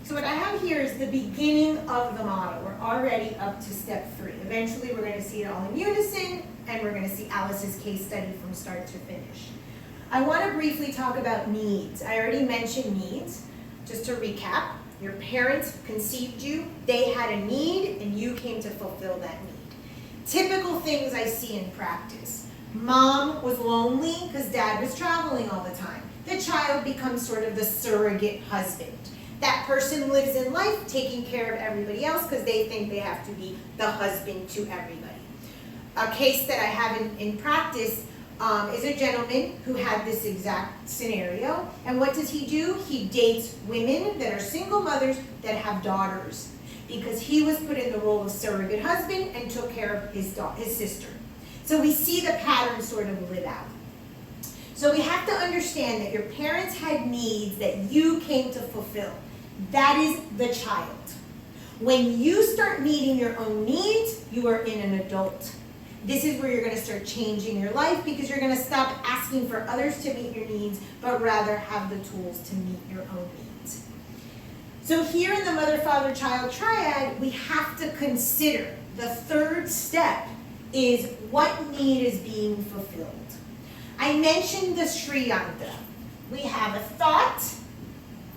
So what I have here is the beginning of the model. We're already up to step 3. Eventually we're going to see it all in unison, and we're going to see Alice's case study from start to finish. I want to briefly talk about needs. I already mentioned needs. Just to recap, your parents conceived you, they had a need, and you came to fulfill that need. Typical things I see in practice. Mom was lonely because dad was traveling all the time. The child becomes sort of the surrogate husband. That person lives in life taking care of everybody else because they think they have to be the husband to everybody. A case that I have in practice is a gentleman who had this exact scenario. And what does he do? He dates women that are single mothers that have daughters because he was put in the role of surrogate husband and took care of his sister. So we see the pattern sort of live out. So we have to understand that your parents had needs that you came to fulfill. That is the child. When you start meeting your own needs, you are in an adult. This is where you're going to start changing your life because you're going to stop asking for others to meet your needs, but rather have the tools to meet your own needs. So here in the mother, father, child triad, we have to consider the third step is what need is being fulfilled. I mentioned the Sri Yantra. We have a thought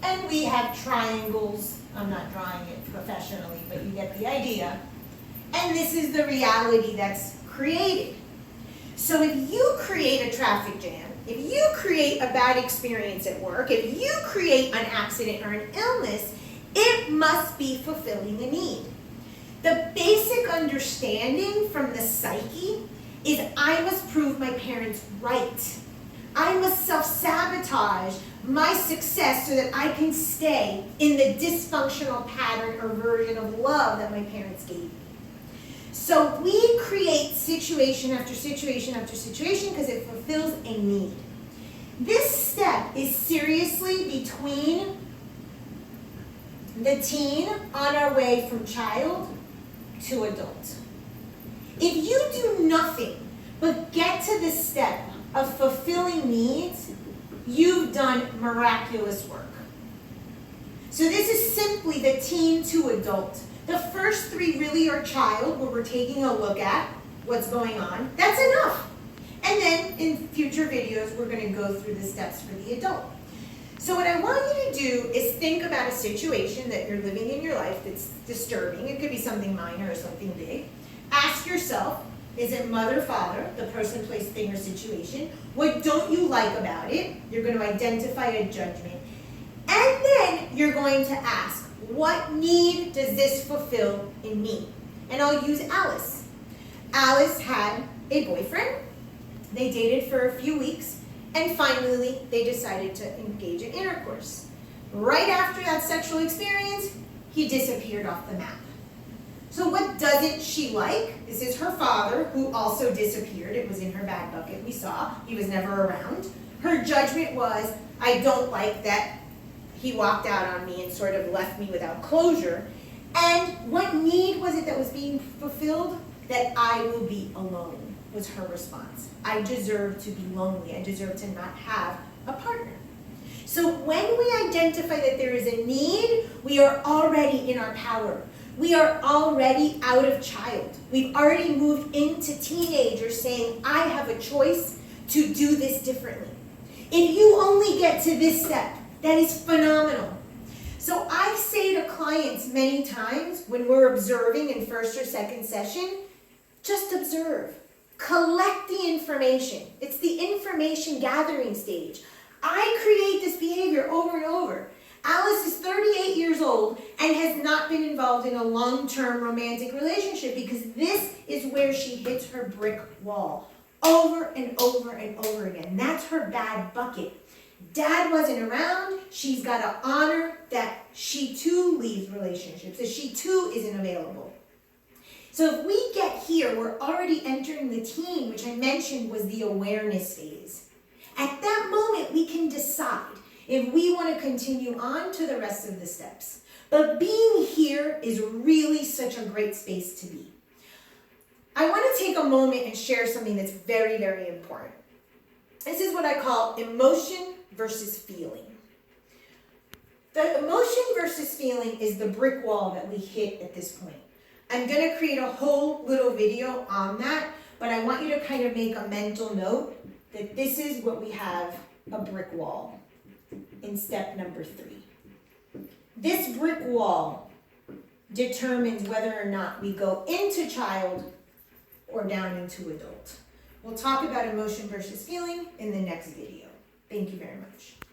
and we have triangles. I'm not drawing it professionally, but you get the idea. And this is the reality that's created. So if you create a traffic jam, if you create a bad experience at work, if you create an accident or an illness, it must be fulfilling a need. The basic understanding from the psyche is I must prove my parents right. I must self-sabotage my success so that I can stay in the dysfunctional pattern or version of love that my parents gave me. So we create situation after situation after situation because it fulfills a need. This step is seriously between the teen on our way from child to adult. If you do nothing but get to this step of fulfilling needs, you've done miraculous work. So this is simply the teen to adult. The first 3 really are child, where we're taking a look at what's going on. That's enough. And then in future videos, we're going to go through the steps for the adult. So what I want you to do is think about a situation that you're living in your life that's disturbing. It could be something minor or something big. Ask yourself, is it mother, father, the person, place, thing, or situation? What don't you like about it? You're going to identify a judgment. And then you're going to ask, what need does this fulfill in me? And I'll use Alice. Alice had a boyfriend. They dated for a few weeks. And finally, they decided to engage in intercourse. Right after that sexual experience, he disappeared off the map. So what doesn't she like? This is her father, who also disappeared. It was in her bad bucket, we saw. He was never around. Her judgment was, I don't like that he walked out on me and sort of left me without closure. And what need was it that was being fulfilled? That I will be alone, was her response. I deserve to be lonely. I deserve to not have a partner. So when we identify that there is a need, we are already in our power. We are already out of child. We've already moved into teenager saying, I have a choice to do this differently. If you only get to this step, that is phenomenal. So I say to clients many times when we're observing in first or second session, just observe. Collect the information. It's the information gathering stage. I create this behavior over and over. Alice is 38 years old and has not been involved in a long-term romantic relationship because this is where she hits her brick wall over and over and over again. That's her bad bucket. Dad wasn't around. She's got to honor that she too leaves relationships, that she too isn't available. So if we get here, we're already entering the teen, which I mentioned was the awareness phase. At that moment, we can decide if we want to continue on to the rest of the steps. But being here is really such a great space to be. I want to take a moment and share something that's very, very important. This is what I call emotion versus feeling. The emotion versus feeling is the brick wall that we hit at this point. I'm gonna create a whole little video on that, but I want you to kind of make a mental note that this is what we have, a brick wall in step number 3. This brick wall determines whether or not we go into child or down into adult. We'll talk about emotion versus feeling in the next video. Thank you very much.